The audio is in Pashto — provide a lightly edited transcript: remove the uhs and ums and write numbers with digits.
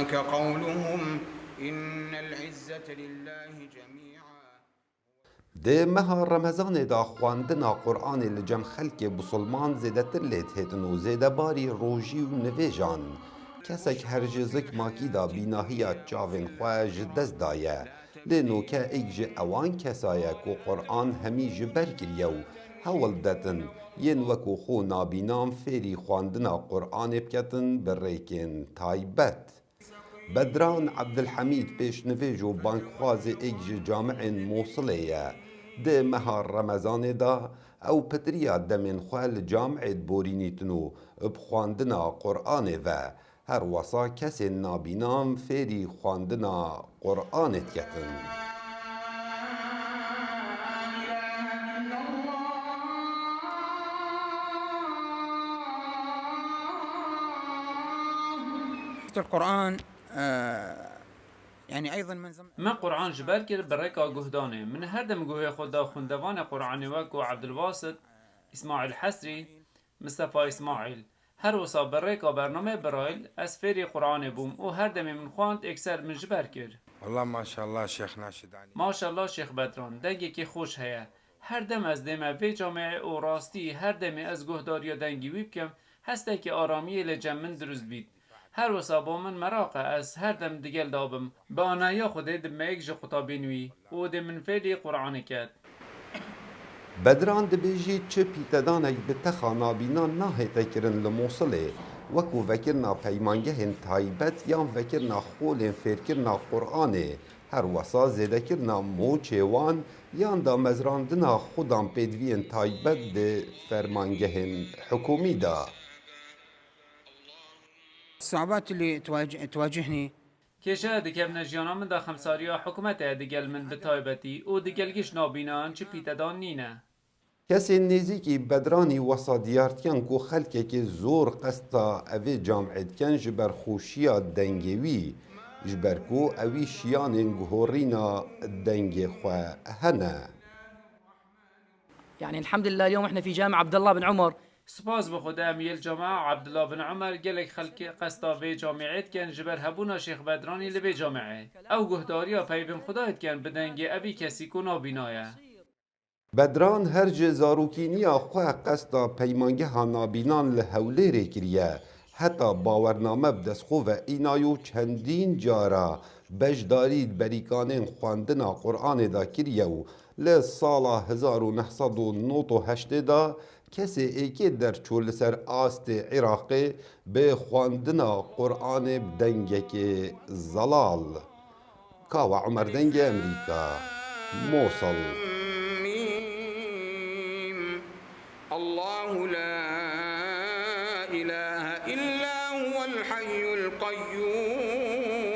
ذلك قولهم إن العزة لله جميعا. ده مها رمضان دا خواندنا قرآن لجم خلق بسلمان زیده تر لیت هیتن و زیده باری روژی و نویجان کسک هرجزک ماکی دا بیناهی چاوین خواه جدز دایه لینو که ایک اوان کسایه که قرآن همی جبر کریه و هول دتن ین وکو خو نابینام فیری خواندنا قرآن بکتن بریکن تایبت. بدران عبدالحمید پیشنویج و بانکخواز ایک جامع موصلیه ده مهار رمضان دا او پتریا دمین خوال جامع بورینیتنو بخواندنا قرآن و هر وصا کسی نابینام فیری خواندنا قرآن کتن. القرآن يعني أيضا من قرآن جبر كر بريكا جهدانه من هردم جوه خدا خندوان قرآن وكو عبد الباسط إسماعيل حسري مصطفى إسماعيل هر وصا بريكا برنامه برايل أسفيري قرآن بوم و هردم من خواند اكسر من جبر كر. والله ما شاء الله شيخ ناشداني ما شاء الله شيخ بدران دنگی که خوش هيا هردم از دمه وی جامعه و راستی هردم از گهداریا دنگی وی بکم هسته که آرامی لجمن درست بید هر وسا با من مراقه از هر دم دیگل دابم با آنایا خوده دم ایک خطابینوی و دم من فعلی قرآن کد. بدران دبیجی چه پیتدانک بتخا نابینان ناهیتا کرن لموصله وکو وکرنا پیمانگه هن تایبت یا وکرنا خول فیرکرنا قرآنه هر وسا زیده کرنا موچوان یا دا مزراندنا خودان پیدوین تایبت ده فرمانگه هن حکومی دا. الصعوبات اللي تواجهني کشه دیگه نجیانا من دا خمساریا حکومت دیگل من بتایبتی و دیگلگیش نابینان چه پیتدان نینه. کسی نزیکی بدرانی وسا دیارتکن کو خلکه که زور قستا اوی جامعید کن جبر خوشیا دنگوی جبر کو اوی شیان انگهورینا دنگ خواه هنه. يعني الحمد لله اليوم احنا في جامع عبد الله بن عمر. سپاس بخدا امیل جامعه عبدالله بن عمر گلک خلق قستا وی جامعیت کن جبر هبونا شیخ بدرانی لوی جامعه او گهداریا پیبن خدایت کن بدنگ اوی کسی کو نابینایه. بدران هر جزاروکینیا خواه قستا پیمانگه ها نابینان لحوله ری کریه حتی باورنامه بدسخو و اینایو چندین جارا بجدارید بریکانین خواندنا قرآن دا کریه و لسالا 1998 دا کسی ایکی در چول سر آست عراقی به خواندنا قرآن بدنگک زلال. کاو عمر دنگ امریکا موصل. الله لا إله إلا هو الحي القيوم